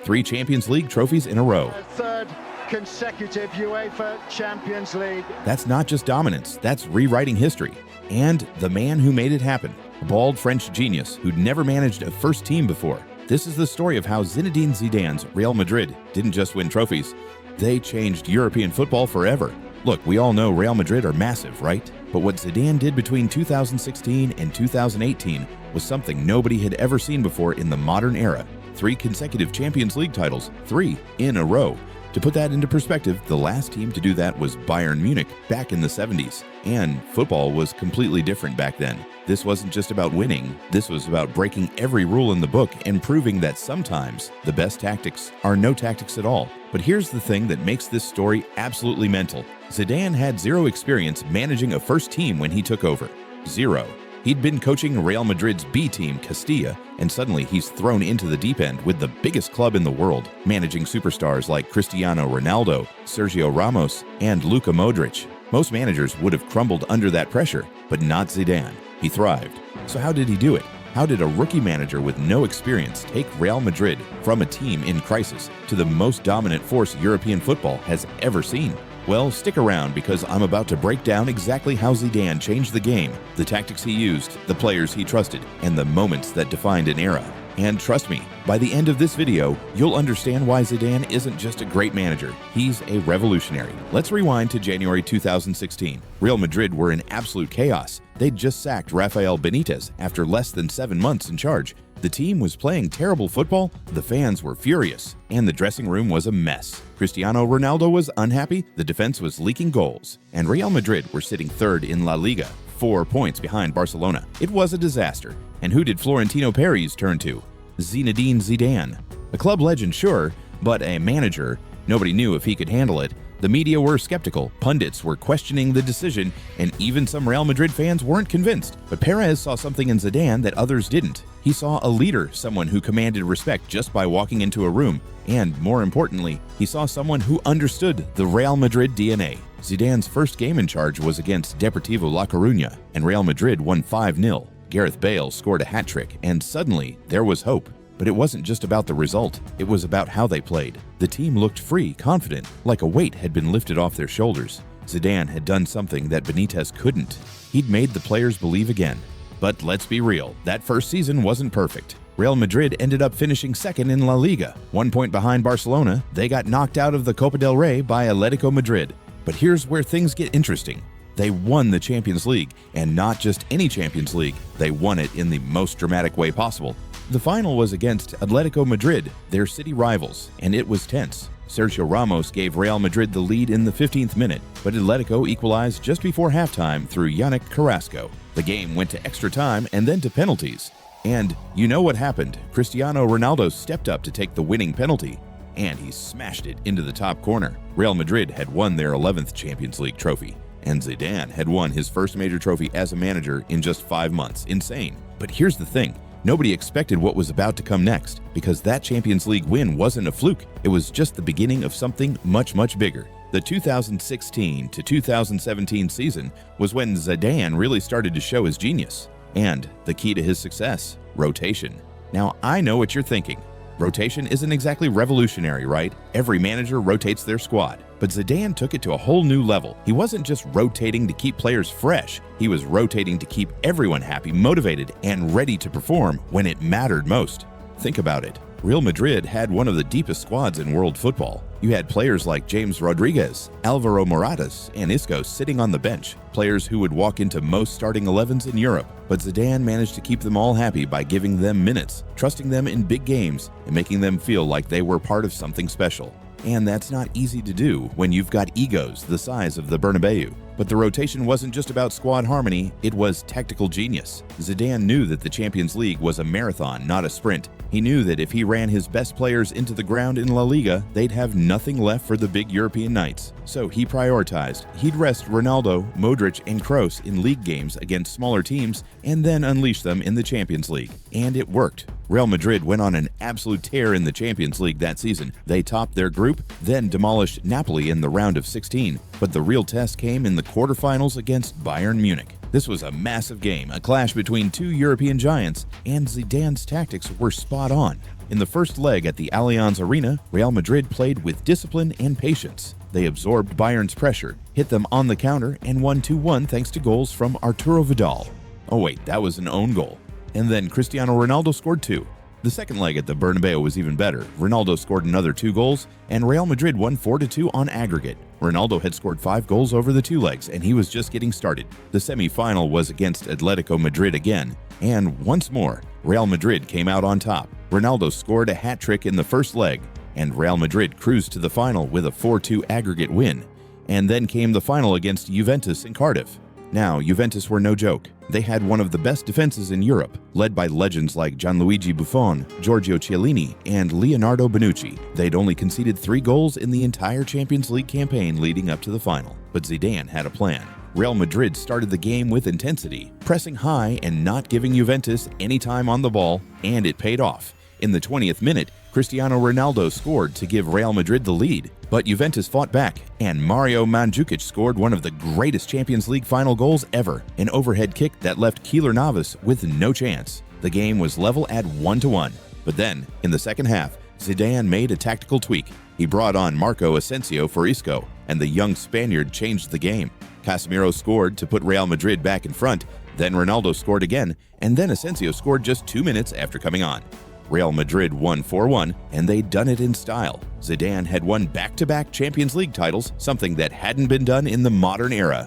3 Champions League trophies in a row. Third consecutive UEFA Champions League. That's not just dominance, that's rewriting history. And the man who made it happen, a bald French genius who'd never managed a first team before. This is the story of how Zinedine Zidane's Real Madrid didn't just win trophies, they changed European football forever. Look, we all know Real Madrid are massive, right? But what Zidane did between 2016 and 2018 was something nobody had ever seen before in the modern era. 3 consecutive Champions League titles, 3 in a row. To put that into perspective, the last team to do that was Bayern Munich back in the 70s. And football was completely different back then. This wasn't just about winning, this was about breaking every rule in the book and proving that sometimes the best tactics are no tactics at all. But here's the thing that makes this story absolutely mental. Zidane had 0 experience managing a first team when he took over. 0. He'd been coaching Real Madrid's B team, Castilla, and suddenly he's thrown into the deep end with the biggest club in the world, managing superstars like Cristiano Ronaldo, Sergio Ramos, and Luka Modric. Most managers would have crumbled under that pressure, but not Zidane. He thrived. So how did he do it? How did a rookie manager with no experience take Real Madrid from a team in crisis to the most dominant force European football has ever seen? Well, stick around because I'm about to break down exactly how Zidane changed the game, the tactics he used, the players he trusted, and the moments that defined an era. And trust me, by the end of this video, you'll understand why Zidane isn't just a great manager, he's a revolutionary. Let's rewind to January 2016. Real Madrid were in absolute chaos. They'd just sacked Rafael Benitez after less than 7 months in charge. The team was playing terrible football, the fans were furious, and the dressing room was a mess. Cristiano Ronaldo was unhappy, the defense was leaking goals, and Real Madrid were sitting 3rd in La Liga, 4 points behind Barcelona. It was a disaster. And who did Florentino Perez turn to? Zinedine Zidane. A club legend, sure, but a manager. Nobody knew if he could handle it. The media were skeptical, pundits were questioning the decision, and even some Real Madrid fans weren't convinced. But Perez saw something in Zidane that others didn't. He saw a leader, someone who commanded respect just by walking into a room. And more importantly, he saw someone who understood the Real Madrid DNA. Zidane's first game in charge was against Deportivo La Coruña, and Real Madrid won 5-0. Gareth Bale scored a hat-trick, and suddenly there was hope. But it wasn't just about the result, it was about how they played. The team looked free, confident, like a weight had been lifted off their shoulders. Zidane had done something that Benitez couldn't. He'd made the players believe again. But let's be real, that first season wasn't perfect. Real Madrid ended up finishing 2nd in La Liga. 1 point behind Barcelona, they got knocked out of the Copa del Rey by Atletico Madrid. But here's where things get interesting. They won the Champions League, and not just any Champions League, they won it in the most dramatic way possible. The final was against Atletico Madrid, their city rivals, and it was tense. Sergio Ramos gave Real Madrid the lead in the 15th minute, but Atletico equalized just before halftime through Yannick Carrasco. The game went to extra time and then to penalties. And you know what happened. Cristiano Ronaldo stepped up to take the winning penalty, and he smashed it into the top corner. Real Madrid had won their 11th Champions League trophy, and Zidane had won his first major trophy as a manager in just 5 months. Insane. But here's the thing. Nobody expected what was about to come next, because that Champions League win wasn't a fluke. It was just the beginning of something much, much bigger. The 2016 to 2017 season was when Zidane really started to show his genius. And the key to his success, rotation. Now, I know what you're thinking. Rotation isn't exactly revolutionary, right? Every manager rotates their squad. But Zidane took it to a whole new level. He wasn't just rotating to keep players fresh. He was rotating to keep everyone happy, motivated, and ready to perform when it mattered most. Think about it. Real Madrid had one of the deepest squads in world football. You had players like James Rodriguez, Alvaro Moratas, and Isco sitting on the bench, players who would walk into most starting 11s in Europe. But Zidane managed to keep them all happy by giving them minutes, trusting them in big games, and making them feel like they were part of something special. And that's not easy to do when you've got egos the size of the Bernabeu. But the rotation wasn't just about squad harmony, it was tactical genius. Zidane knew that the Champions League was a marathon, not a sprint. He knew that if he ran his best players into the ground in La Liga, they'd have nothing left for the big European nights. So he prioritized. He'd rest Ronaldo, Modric, and Kroos in league games against smaller teams, and then unleash them in the Champions League. And it worked. Real Madrid went on an absolute tear in the Champions League that season. They topped their group, then demolished Napoli in the round of 16. But the real test came in the quarterfinals against Bayern Munich. This was a massive game, a clash between two European giants, and Zidane's tactics were spot on. In the first leg at the Allianz Arena, Real Madrid played with discipline and patience. They absorbed Bayern's pressure, hit them on the counter, and won 2-1 thanks to goals from Arturo Vidal. Oh wait, that was an own goal. And then Cristiano Ronaldo scored 2. The second leg at the Bernabeu was even better. Ronaldo scored another 2 goals, and Real Madrid won 4-2 on aggregate. Ronaldo had scored 5 goals over the 2 legs, and he was just getting started. The semi-final was against Atletico Madrid again, and once more, Real Madrid came out on top. Ronaldo scored a hat-trick in the first leg, and Real Madrid cruised to the final with a 4-2 aggregate win. And then came the final against Juventus in Cardiff. Now, Juventus were no joke. They had one of the best defenses in Europe, led by legends like Gianluigi Buffon, Giorgio Chiellini, and Leonardo Bonucci. They'd only conceded 3 goals in the entire Champions League campaign leading up to the final. But Zidane had a plan. Real Madrid started the game with intensity, pressing high and not giving Juventus any time on the ball, and it paid off. In the 20th minute, Cristiano Ronaldo scored to give Real Madrid the lead, but Juventus fought back, and Mario Mandzukic scored one of the greatest Champions League final goals ever, an overhead kick that left Keylor Navas with no chance. The game was level at 1-1, but then, in the second half, Zidane made a tactical tweak. He brought on Marco Asensio for Isco, and the young Spaniard changed the game. Casemiro scored to put Real Madrid back in front, then Ronaldo scored again, and then Asensio scored just 2 minutes after coming on. Real Madrid won 4-1, and they'd done it in style. Zidane had won back-to-back Champions League titles, something that hadn't been done in the modern era.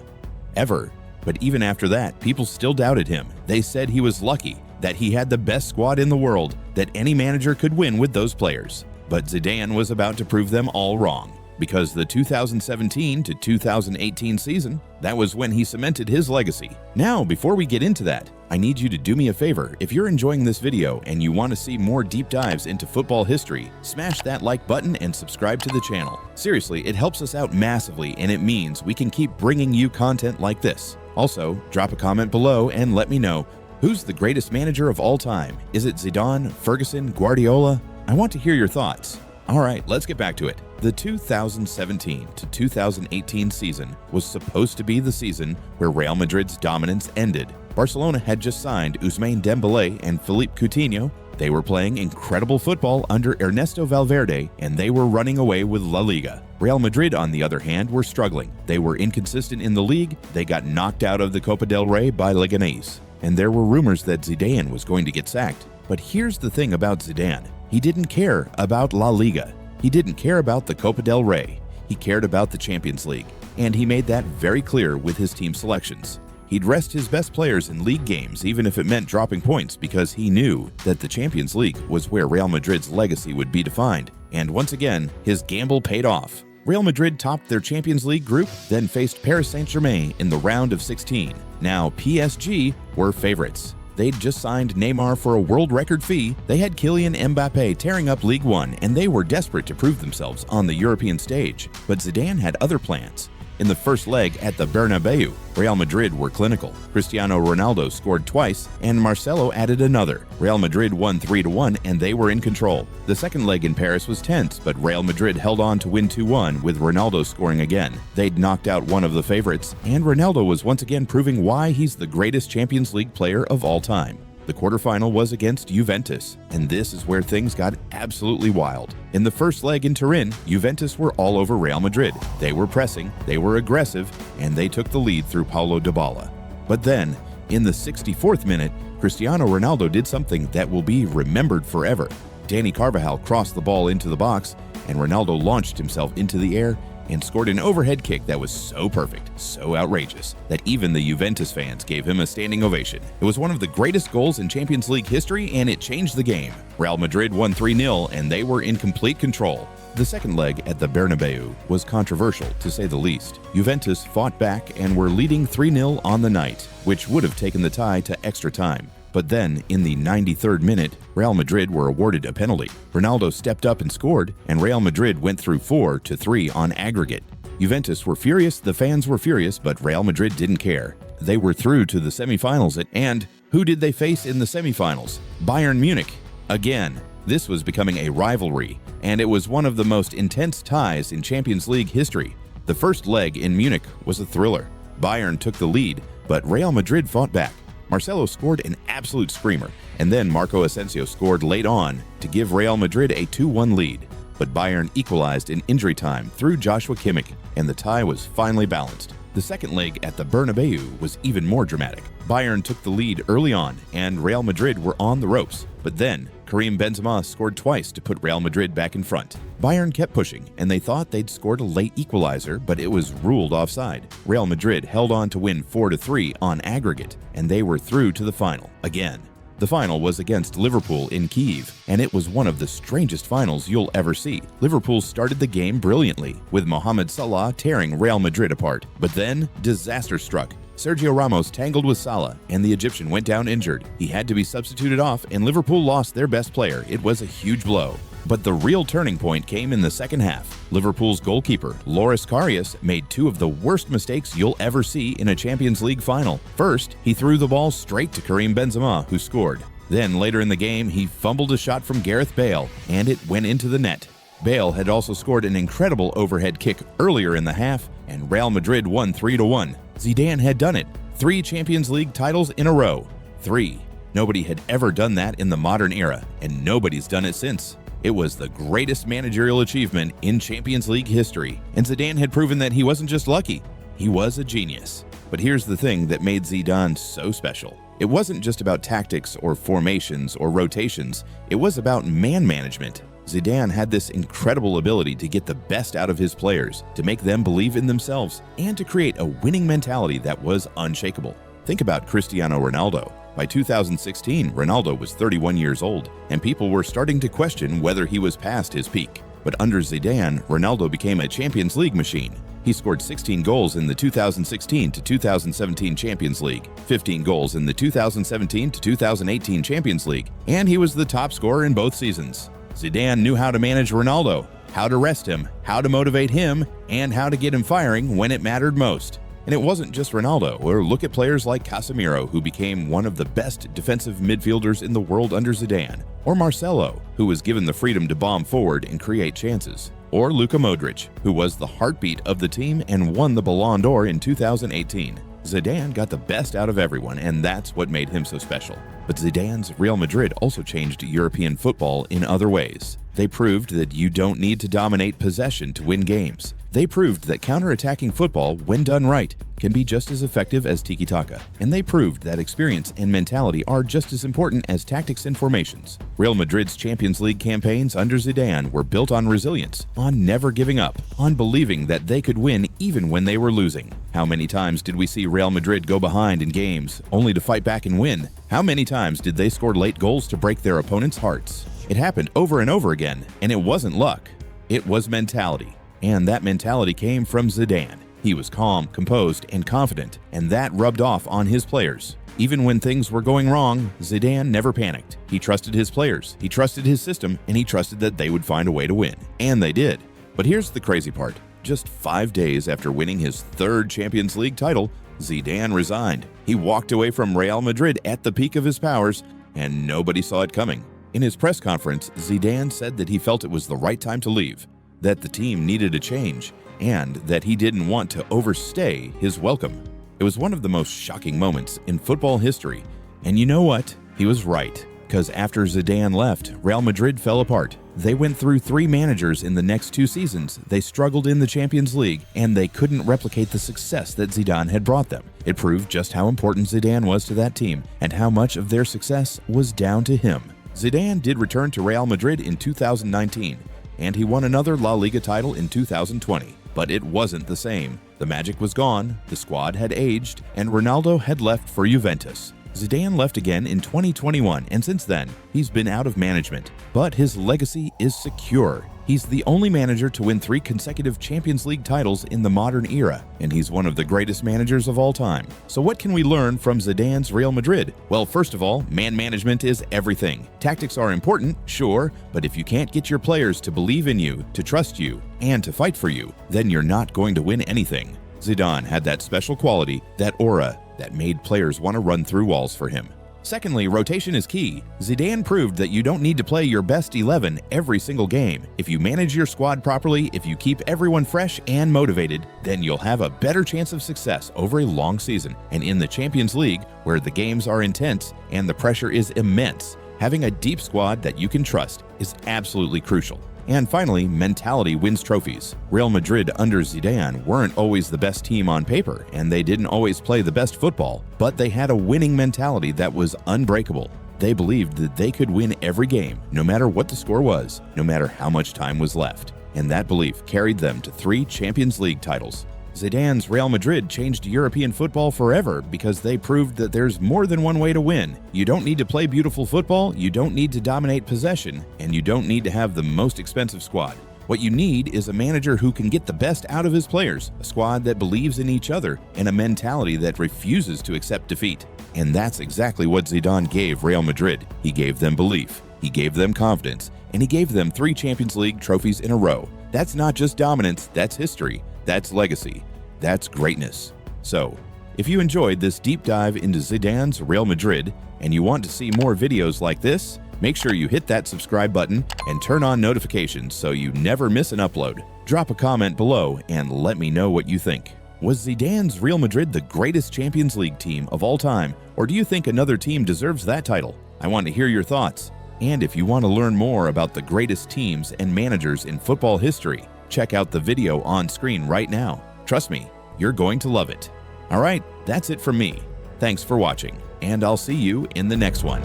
Ever. But even after that, people still doubted him. They said he was lucky, that he had the best squad in the world, that any manager could win with those players. But Zidane was about to prove them all wrong. Because the 2017 to 2018 season, that was when he cemented his legacy. Now, before we get into that, I need you to do me a favor. If you're enjoying this video and you want to see more deep dives into football history, smash that like button and subscribe to the channel. Seriously, it helps us out massively, and it means we can keep bringing you content like this. Also, drop a comment below and let me know, who's the greatest manager of all time? Is it Zidane, Ferguson, Guardiola? I want to hear your thoughts. All right, let's get back to it. The 2017 to 2018 season was supposed to be the season where Real Madrid's dominance ended. Barcelona had just signed Ousmane Dembélé and Philippe Coutinho. They were playing incredible football under Ernesto Valverde, and they were running away with La Liga. Real Madrid, on the other hand, were struggling. They were inconsistent in the league. They got knocked out of the Copa del Rey by Leganés, and there were rumors that Zidane was going to get sacked. But here's the thing about Zidane. He didn't care about La Liga. He didn't care about the Copa del Rey. He cared about the Champions League, and he made that very clear with his team selections. He'd rest his best players in league games even if it meant dropping points, because he knew that the Champions League was where Real Madrid's legacy would be defined. And once again, his gamble paid off. Real Madrid topped their Champions League group, then faced Paris Saint-Germain in the round of 16. Now, PSG were favorites. They'd just signed Neymar for a world record fee. They had Kylian Mbappé tearing up Ligue 1, and they were desperate to prove themselves on the European stage. But Zidane had other plans. In the first leg at the Bernabeu, Real Madrid were clinical. Cristiano Ronaldo scored twice, and Marcelo added another. Real Madrid won 3-1, and they were in control. The second leg in Paris was tense, but Real Madrid held on to win 2-1, with Ronaldo scoring again. They'd knocked out one of the favorites, and Ronaldo was once again proving why he's the greatest Champions League player of all time. The quarterfinal was against Juventus, and this is where things got absolutely wild. In the first leg in Turin, Juventus were all over Real Madrid. They were pressing, they were aggressive, and they took the lead through Paulo Dybala. But then, in the 64th minute, Cristiano Ronaldo did something that will be remembered forever. Dani Carvajal crossed the ball into the box, and Ronaldo launched himself into the air and scored an overhead kick that was so perfect, so outrageous, that even the Juventus fans gave him a standing ovation. It was one of the greatest goals in Champions League history, and it changed the game. Real Madrid won 3-0, and they were in complete control. The second leg at the Bernabeu was controversial, to say the least. Juventus fought back and were leading 3-0 on the night, which would have taken the tie to extra time. But then, in the 93rd minute, Real Madrid were awarded a penalty. Ronaldo stepped up and scored, and Real Madrid went through 4-3 on aggregate. Juventus were furious, the fans were furious, but Real Madrid didn't care. They were through to the semifinals, and who did they face in the semifinals? Bayern Munich. Again, this was becoming a rivalry, and it was one of the most intense ties in Champions League history. The first leg in Munich was a thriller. Bayern took the lead, but Real Madrid fought back. Marcelo scored an absolute screamer, and then Marco Asensio scored late on to give Real Madrid a 2-1 lead. But Bayern equalized in injury time through Joshua Kimmich, and the tie was finally balanced. The second leg at the Bernabeu was even more dramatic. Bayern took the lead early on, and Real Madrid were on the ropes. But then, Karim Benzema scored twice to put Real Madrid back in front. Bayern kept pushing, and they thought they'd scored a late equalizer, but it was ruled offside. Real Madrid held on to win 4-3 on aggregate, and they were through to the final again. The final was against Liverpool in Kyiv, and it was one of the strangest finals you'll ever see. Liverpool started the game brilliantly, with Mohamed Salah tearing Real Madrid apart. But then, disaster struck. Sergio Ramos tangled with Salah, and the Egyptian went down injured. He had to be substituted off, and Liverpool lost their best player. It was a huge blow. But the real turning point came in the second half. Liverpool's goalkeeper, Loris Karius, made two of the worst mistakes you'll ever see in a Champions League final. First, he threw the ball straight to Karim Benzema, who scored. Then, later in the game, he fumbled a shot from Gareth Bale, and it went into the net. Bale had also scored an incredible overhead kick earlier in the half, and Real Madrid won 3-1. Zidane had done it. 3 Champions League titles in a row. 3. Nobody had ever done that in the modern era, and nobody's done it since. It was the greatest managerial achievement in Champions League history, and Zidane had proven that he wasn't just lucky, he was a genius. But here's the thing that made Zidane so special. It wasn't just about tactics or formations or rotations, it was about man management. Zidane had this incredible ability to get the best out of his players, to make them believe in themselves, and to create a winning mentality that was unshakable. Think about Cristiano Ronaldo. By 2016, Ronaldo was 31 years old, and people were starting to question whether he was past his peak. But under Zidane, Ronaldo became a Champions League machine. He scored 16 goals in the 2016 to 2017 Champions League, 15 goals in the 2017 to 2018 Champions League, and he was the top scorer in both seasons. Zidane knew how to manage Ronaldo, how to rest him, how to motivate him, and how to get him firing when it mattered most. And it wasn't just Ronaldo, or look at players like Casemiro, who became one of the best defensive midfielders in the world under Zidane, or Marcelo, who was given the freedom to bomb forward and create chances, or Luka Modric, who was the heartbeat of the team and won the Ballon d'Or in 2018. Zidane got the best out of everyone, and that's what made him so special. But Zidane's Real Madrid also changed European football in other ways. They proved that you don't need to dominate possession to win games. They proved that counter-attacking football, when done right, can be just as effective as tiki-taka. And they proved that experience and mentality are just as important as tactics and formations. Real Madrid's Champions League campaigns under Zidane were built on resilience, on never giving up, on believing that they could win even when they were losing. How many times did we see Real Madrid go behind in games, only to fight back and win? How many times did they score late goals to break their opponents' hearts? It happened over and over again, and it wasn't luck. It was mentality. And that mentality came from Zidane. He was calm, composed, and confident, and that rubbed off on his players. Even when things were going wrong, Zidane never panicked. He trusted his players, he trusted his system, and he trusted that they would find a way to win. And they did. But here's the crazy part. Just 5 days after winning his 3rd Champions League title, Zidane resigned. He walked away from Real Madrid at the peak of his powers, and nobody saw it coming. In his press conference, Zidane said that he felt it was the right time to leave, that the team needed a change, and that he didn't want to overstay his welcome. It was one of the most shocking moments in football history, and you know what? He was right, because after Zidane left, Real Madrid fell apart. They went through 3 managers in the next 2 seasons, they struggled in the Champions League, and they couldn't replicate the success that Zidane had brought them. It proved just how important Zidane was to that team, and how much of their success was down to him. Zidane did return to Real Madrid in 2019, and he won another La Liga title in 2020. But it wasn't the same. The magic was gone, the squad had aged, and Ronaldo had left for Juventus. Zidane left again in 2021, and since then, he's been out of management. But his legacy is secure. He's the only manager to win 3 consecutive Champions League titles in the modern era, and he's one of the greatest managers of all time. So what can we learn from Zidane's Real Madrid? Well, first of all, man management is everything. Tactics are important, sure, but if you can't get your players to believe in you, to trust you, and to fight for you, then you're not going to win anything. Zidane had that special quality, that aura, that made players want to run through walls for him. Secondly, rotation is key. Zidane proved that you don't need to play your best 11 every single game. If you manage your squad properly, if you keep everyone fresh and motivated, then you'll have a better chance of success over a long season. And in the Champions League, where the games are intense and the pressure is immense, having a deep squad that you can trust is absolutely crucial. And finally, mentality wins trophies. Real Madrid under Zidane weren't always the best team on paper, and they didn't always play the best football, but they had a winning mentality that was unbreakable. They believed that they could win every game, no matter what the score was, no matter how much time was left. And that belief carried them to 3 Champions League titles. Zidane's Real Madrid changed European football forever because they proved that there's more than one way to win. You don't need to play beautiful football, you don't need to dominate possession, and you don't need to have the most expensive squad. What you need is a manager who can get the best out of his players, a squad that believes in each other, and a mentality that refuses to accept defeat. And that's exactly what Zidane gave Real Madrid. He gave them belief, he gave them confidence, and he gave them 3 Champions League trophies in a row. That's not just dominance, that's history. That's legacy. That's greatness. So, if you enjoyed this deep dive into Zidane's Real Madrid and you want to see more videos like this, make sure you hit that subscribe button and turn on notifications so you never miss an upload. Drop a comment below and let me know what you think. Was Zidane's Real Madrid the greatest Champions League team of all time, or do you think another team deserves that title? I want to hear your thoughts. And if you want to learn more about the greatest teams and managers in football history, check out the video on screen right now. Trust me, you're going to love it. All right, that's it from me. Thanks for watching, and I'll see you in the next one.